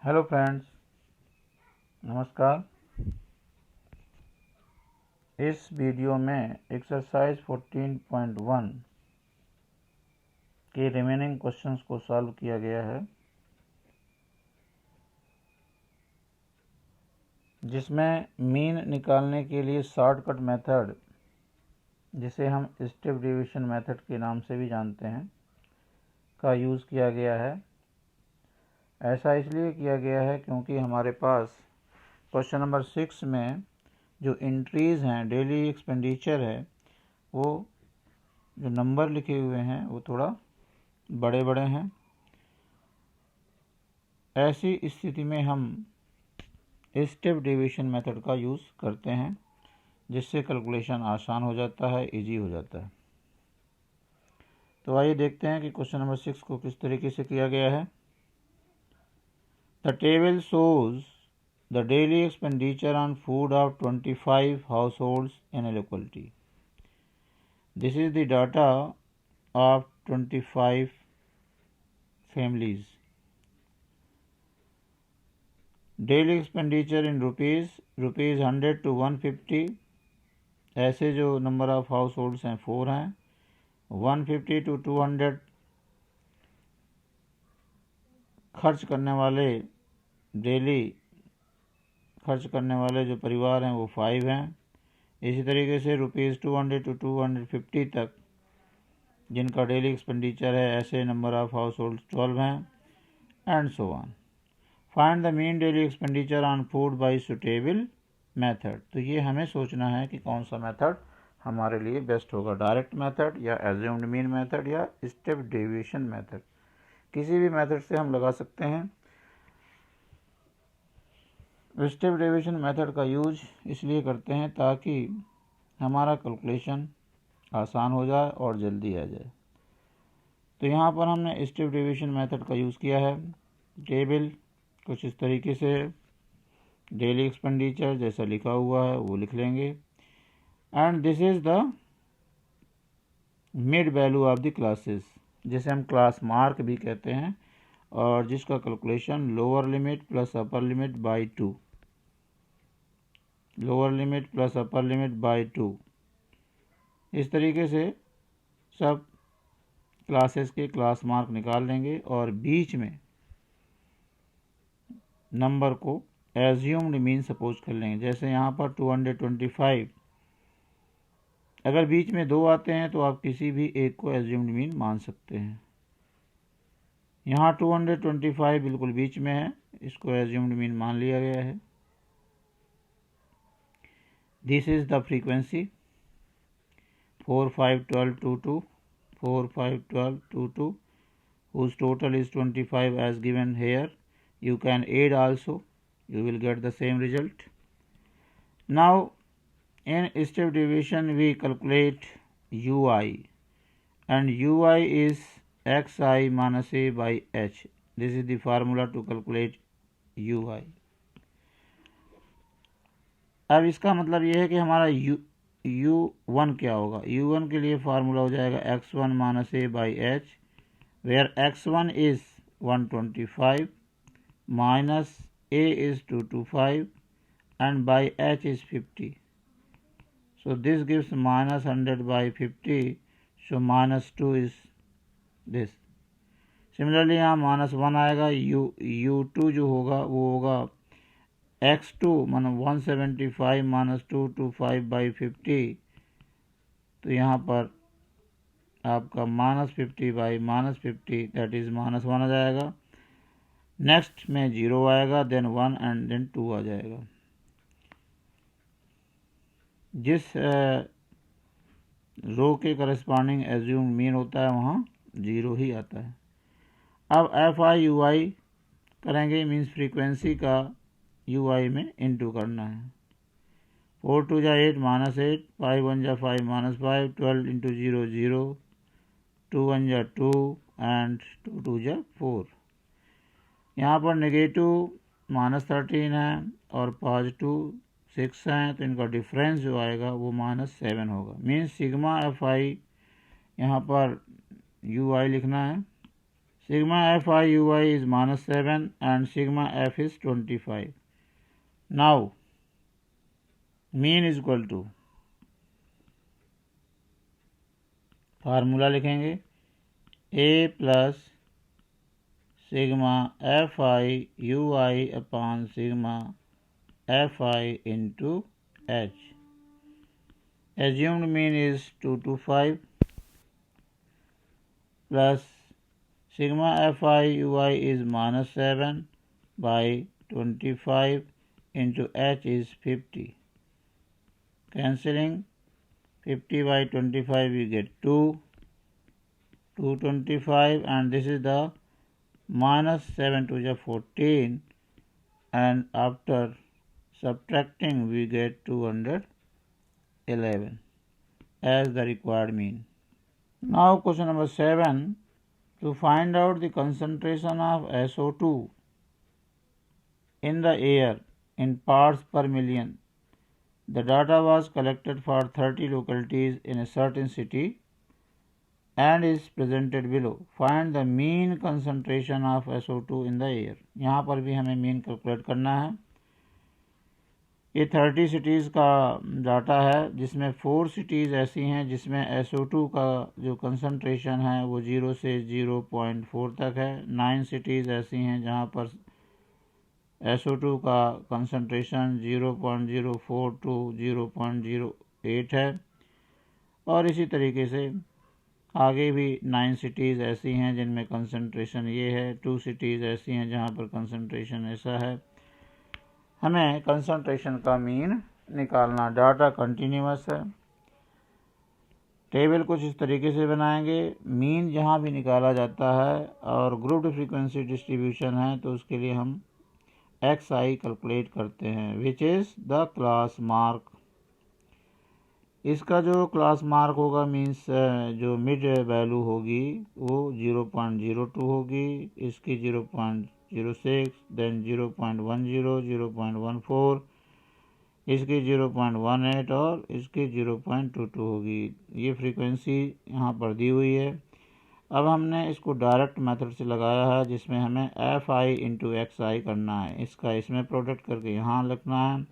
Hello friends, नमस्कार। इस video में एक्सरसाइज 14.1 के रिमेनिंग क्वेश्चंस को सॉल्व किया गया है, जिसमें मीन निकालने के लिए शॉर्टकट मेथड, जिसे हम स्टेप डिवीजन मेथड के नाम से भी जानते हैं, का यूज़ किया गया है। ऐसा इसलिए किया गया है क्योंकि हमारे पास क्वेश्चन नंबर 6 में जो एंट्रीज़ हैं, डेली एक्सपेंडिचर है, वो जो नंबर लिखे हुए हैं वो थोड़ा बड़े बड़े हैं। ऐसी स्थिति में हम स्टेप डिवीजन मेथड का यूज़ करते हैं, जिससे कैलकुलेशन आसान हो जाता है, इजी हो जाता है। तो आइए देखते हैं कि क्वेश्चन नंबर 6 को किस तरीके से किया गया है। The table shows the daily expenditure on food of 25 households in a locality. This is the data of 25 families. Daily expenditure in rupees 100 to 150। ऐसे जो नंबर ऑफ हाउस होल्ड्स हैं 4 हैं। 150 to 200 खर्च करने वाले, डेली खर्च करने वाले जो परिवार हैं वो 5 हैं। इसी तरीके से रुपीज़ 200 to 250 तक जिनका डेली एक्सपेंडिचर है, ऐसे नंबर ऑफ हाउस होल्ड्स 12 हैं, and so on. Find the mean daily expenditure on food by suitable method. तो ये हमें सोचना है कि कौन सा मेथड हमारे लिए बेस्ट होगा, डायरेक्ट मेथड या एज्यूम्ड मीन मेथड या स्टेप डेविएशन मेथड। किसी भी मेथड से हम लगा सकते हैं। स्टेप डेविएशन मेथड का यूज इसलिए करते हैं ताकि हमारा कैलकुलेशन आसान हो जाए और जल्दी आ जाए। तो यहाँ पर हमने स्टेप डेविएशन मेथड का यूज़ किया है। टेबल कुछ इस तरीके से, डेली एक्सपेंडिचर जैसा लिखा हुआ है वो लिख लेंगे, and this is the mid value of the classes, जिसे हम क्लास मार्क भी कहते हैं, और जिसका calculation lower limit plus upper limit by 2, lower limit plus upper limit by 2, इस तरीके से सब क्लासेस के क्लास मार्क निकाल लेंगे और बीच में नंबर को एज्यूम्ड मीन सपोज कर लेंगे। जैसे यहाँ पर 225, अगर बीच में 2 आते हैं तो आप किसी भी एक को एज्यूम्ड मीन मान सकते हैं। यहाँ 225 बिल्कुल बीच में है, इसको एज्यूम्ड मीन मान लिया गया है। This is the frequency 4, 5, 12, 2, 2, 4, 5, 12, 2, 2, whose total is 25 as given here. You can add also, you will get the same result. Now in step division we calculate ui, and ui is xi minus a by h. This is the formula to calculate ui. अब इसका मतलब यह है कि हमारा u1 क्या होगा। u1 के लिए फार्मूला हो जाएगा x1 minus a by h, where x1 is 125 minus a is 225 and by h is 50. So this gives minus 100 by 50, so minus 2 is this. Similarly यहाँ minus 1 आएगा, u2 जो होगा वो होगा x2 मानो 175 minus 225 by 50, तो यहाँ पर आपका -50 by -50 दैट इज -1 आ जाएगा। नेक्स्ट में 0 आएगा, देन 1 एंड देन 2 आ जाएगा। जिस रो के करस्पॉन्डिंग एज्यूम मीन होता है वहाँ 0 ही आता है। अब FI/UI करेंगे, मीन्स फ्रीक्वेंसी का UI में इनटू करना है। 4 2 जा 8 -8, 5 1 जा 5 -5, 12 इंटू 0 0, 2 1 जा 2 एंड 2 2 जा 4। यहाँ पर नेगेटिव -13 है और पॉजिटिव 6 हैं, तो इनका डिफरेंस जो आएगा वो -7 होगा। मीन्स सिग्मा FI यहाँ पर UI लिखना है, sigma fi ui is -7 and sigma f is 25. Now mean is equal to, formula लिखेंगे a plus sigma fi ui upon sigma fi into h. Assumed mean is 225 plus sigma fi ui is -7 by 25 into h is 50. Cancelling 50 by 25 we get 225, and this is the -7 to the 14, and after subtracting we get 211 as the required mean. Now question number 7. To find out the concentration of SO2 in the air in parts per million, the data was collected for 30 localities in a certain city and is presented below. Find the mean concentration of SO2 in the air. यहाँ पर भी हमें mean calculate करना है. ये 30 cities का data है, जिसमें 4 सिटीज़ ऐसी हैं जिसमें SO2 का जो कंसंट्रेशन है वो 0 से 0.4 तक है. 9 सिटीज़ ऐसी हैं जहाँ पर SO2 का कंसंट्रेशन 0.04 टू 0.08 है, और इसी तरीके से आगे भी 9 सिटीज़ ऐसी हैं जिनमें कंसंट्रेशन ये है. 2 सिटीज़ ऐसी हैं जहाँ पर कंसंट्रेशन ऐसा है. हमें कंसंट्रेशन का मीन निकालना. डाटा कंटिन्यूअस है. टेबल कुछ इस तरीके से बनाएंगे. मीन जहाँ भी निकाला जाता है और ग्रुप्ड फ्रीक्वेंसी डिस्ट्रीब्यूशन है तो उसके लिए हम xi कैलकुलेट करते हैं, which is the class mark. इसका जो क्लास मार्क होगा मीन्स जो मिड वैल्यू होगी वो 0.02 होगी, इसकी 0.06, देन 0.10, 0.14, इसकी 0.18 और इसकी 0.22 होगी. ये फ्रीक्वेंसी यहाँ पर दी हुई है. अब हमने इसको डायरेक्ट मेथड से लगाया है जिसमें हमें fi इंटू xi करना है. इसका इसमें प्रोडक्ट करके यहाँ लिखना है,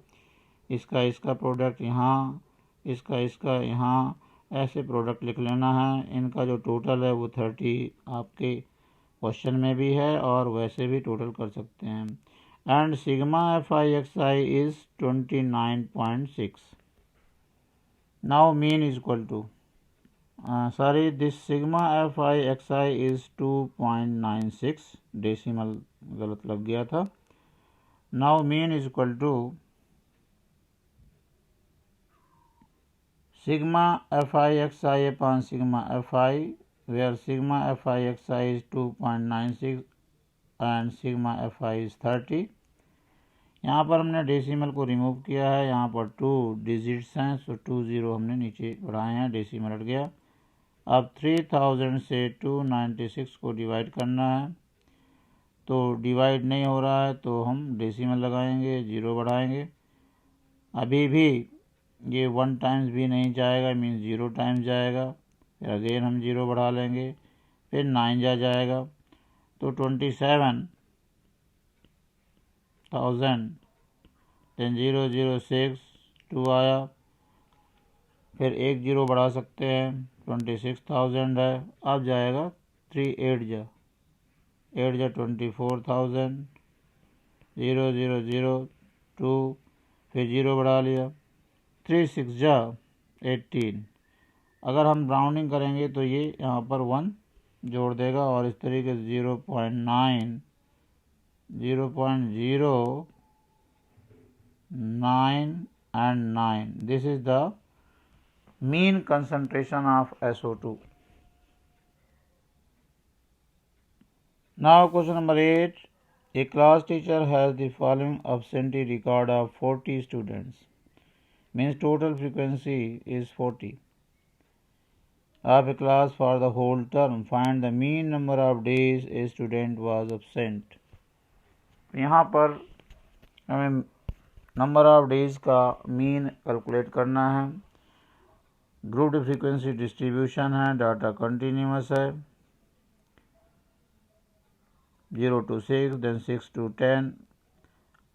इसका प्रोडक्ट यहाँ, इसका यहाँ, ऐसे प्रोडक्ट लिख लेना है. इनका जो टोटल है वो 30 आपके क्वेश्चन में भी है और वैसे भी टोटल कर सकते हैं. And sigma fi xi is 29.6. Now mean is equal to this sigma fi xi is 2.96. Decimal गलत लग गया था. Now mean is equal to sigma fi xi upon sigma fi, where sigma fi xi is 2.96 and sigma fi is 30. यहाँ पर हमने decimal को remove किया है. यहाँ पर 2 डिजिट्स हैं, सो 2 0 हमने नीचे बढ़ाए हैं, डेसिमल हट गया. अब 3000 से 296 को डिवाइड करना है, तो डिवाइड नहीं हो रहा है तो हम डेसिमल लगाएंगे, 0 बढ़ाएंगे. अभी भी ये 1 टाइम्स भी नहीं जाएगा, मीन्स 0 टाइम्स जाएगा. फिर अगेन हम 0 बढ़ा लेंगे, फिर 9 जाएगा, तो 27,000, देन 006 2 आया, फिर 1 0 बढ़ा सकते हैं, 26,000 है. अब जाएगा 3 8 जा 24,000, 0 2, फिर 0 बढ़ा लिया, 3 6 जा 18. अगर हम राउंडिंग करेंगे तो ये यहाँ पर 1 जोड़ देगा और इस तरीके से 0.9, 0.09 and 9. This is the mean concentration of SO2. Now question number 8. A class teacher has the following absentee record of 40 students. Means total frequency is 40. Of a class for the whole term. Find the mean number of days a student was absent. यहाँ पर हमें number of days का mean calculate करना है. Grouped frequency distribution है, data continuous है. 0 to 6, then 6 to 10।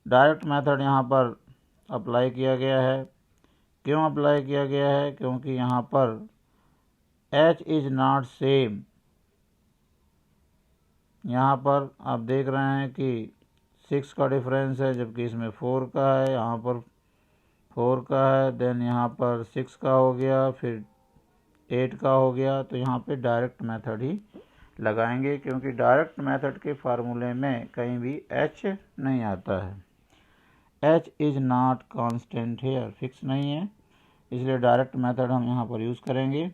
Direct method यहाँ पर अप्लाई किया गया है। क्यों अप्लाई किया गया है? क्योंकि यहाँ पर h इज नॉट सेम। यहाँ पर आप देख रहे हैं कि 6 का डिफरेंस है, जबकि इसमें 4 का है, यहाँ पर 4 का है, देन यहाँ पर 6 का हो गया, फिर 8 का हो गया। तो यहाँ पे डायरेक्ट मेथड ही लगाएंगे, क्योंकि डायरेक्ट मेथड के फार्मूले में कहीं भी h नहीं आता है। h is not constant here, fix नहीं है, इसलिए डायरेक्ट मेथड हम यहाँ पर यूज़ करेंगे।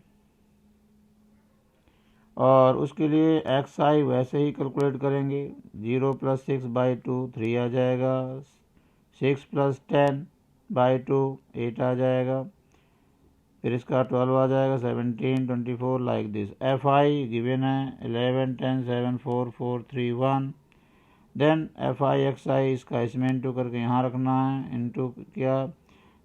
और उसके लिए एक्स आई वैसे ही कैलकुलेट करेंगे। 0 + 6/2 3 आ जाएगा, 6 + 10/2 8 आ जाएगा, फिर इसका 12 आ जाएगा, 17 24 like this. F I given है 11 10 7 4 4 3 1। देन एफ आई एक्स आई इसका इसमें इंटू करके यहाँ रखना है, इंटू किया,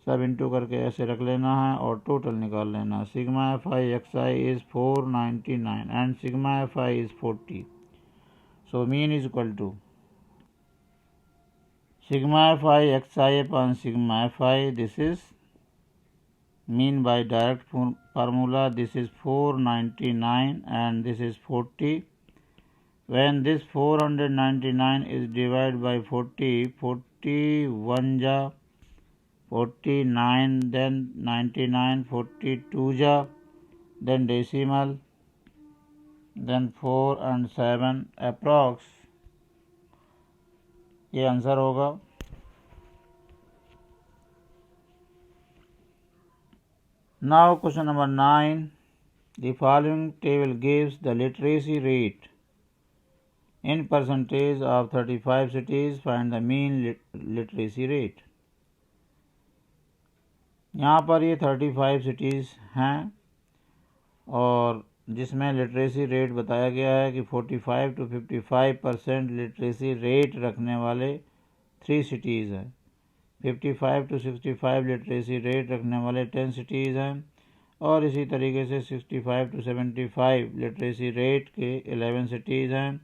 सब इंटू करके ऐसे रख लेना है और टोटल निकाल लेना है। Sigma F I X I is 499 and sigma F I is 40। So mean is equal to sigma F I X I upon sigma F I. This is mean by direct formula. This is 499 and this is 40. When this 499 is divided by 40, 41 ja 49, then 99, 42 ja, then decimal, then 4 and 7 approx, ये answer होगा। Now question number 9. The following table gives the literacy rate in percentage of 35 cities. Find the mean literacy rate. यहाँ पर ये 35 cities हैं और जिसमें literacy rate बताया गया है कि 45 to 55% लिटरेसी रेट रखने वाले 3 सिटीज़ हैं, 55 to 65 लिटरेसी रेट रखने वाले 10 सिटीज़ हैं, और इसी तरीके से 65 to 75 लिटरेसी रेट के 11 सिटीज़ हैं,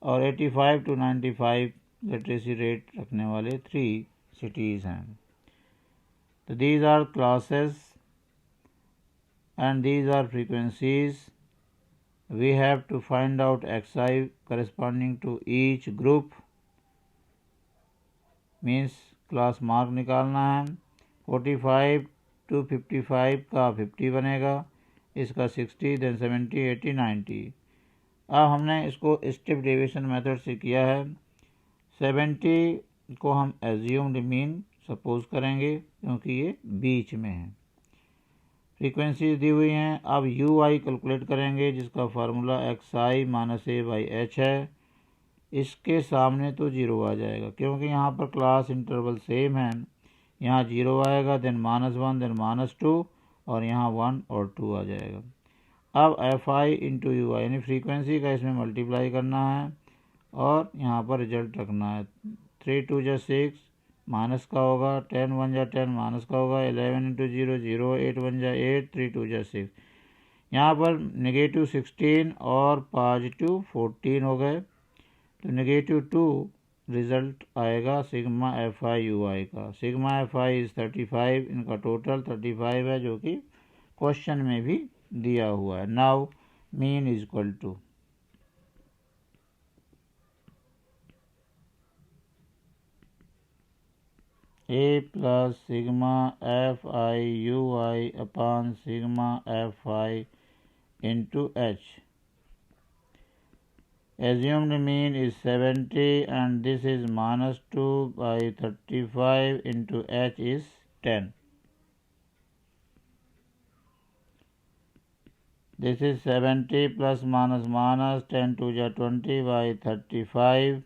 और 85 to 95 लिटरेसी रेट रखने वाले 3 सिटीज़ हैं। तो these are classes and these are frequencies. We have to find out xi corresponding to each group, means class mark निकालना है। 45 to 55 का 50 बनेगा, इसका 60, देन 70 80 90। अब हमने इसको स्टेप डेविएशन मेथड से किया है। 70 को हम एज्यूम्ड मीन सपोज करेंगे क्योंकि ये बीच में है। फ्रीक्वेंसीज दी हुई हैं। अब यू आई कैलकुलेट करेंगे जिसका फार्मूला एक्स आई -a/h है। इसके सामने तो 0 आ जाएगा क्योंकि यहाँ पर क्लास इंटरवल सेम है। यहाँ 0 आएगा, देन -1, देन -2 और यहाँ 1 और 2 आ जाएगा। अब एफ आई इंटू यू आई यानी फ्रीक्वेंसी का इसमें मल्टीप्लाई करना है और यहाँ पर रिजल्ट रखना है। 3 2 जा 6 माइनस का होगा, 10 1 जा 10 माइनस का होगा, 11 इंटू 0 0, 8 1 जा 8, 3 2 जा 6। यहाँ पर नेगेटिव 16 और पॉजिटिव 14 हो गए, तो नेगेटिव 2 रिजल्ट आएगा सिग्मा एफ आई यू आई का। सिग्मा एफ आई इज़ 35, इनका टोटल 35 है जो कि क्वेश्चन में भी दिया हुआ है। Now mean is equal to A plus sigma F I U I upon sigma F I into H. Assumed mean is 70 and this is -2 by 35 into h is 10. This is 70 plus minus minus 10 2 ja 20 by 35,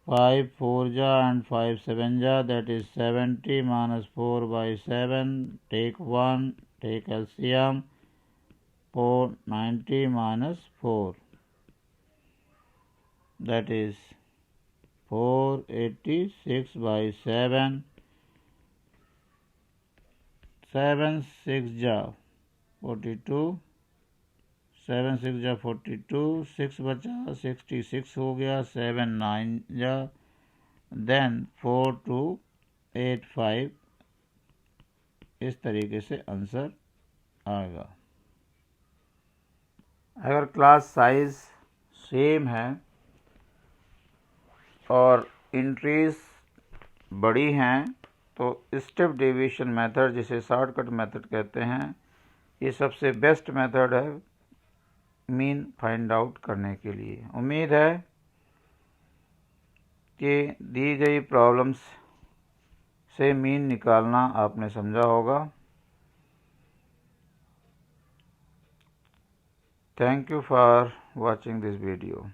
5 4 ja and 5 7 ja, that is 70 minus 4 by 7, take 1, take LCM, 490 minus 4, that is 486 by 7, 7 6 ja 42, 7 6 जा 42, 6 बचा 66 हो गया, 7 9 जा, then 4 2 8 5, इस तरीके से answer आएगा। अगर क्लास साइज सेम है और इंट्रीज बड़ी हैं तो स्टेप डेविएशन मेथड, जिसे शॉर्टकट मेथड कहते हैं, ये सबसे बेस्ट मेथड है मीन फाइंड आउट करने के लिए। उम्मीद है कि दी गई प्रॉब्लम्स से मीन निकालना आपने समझा होगा। Thank you for watching this video.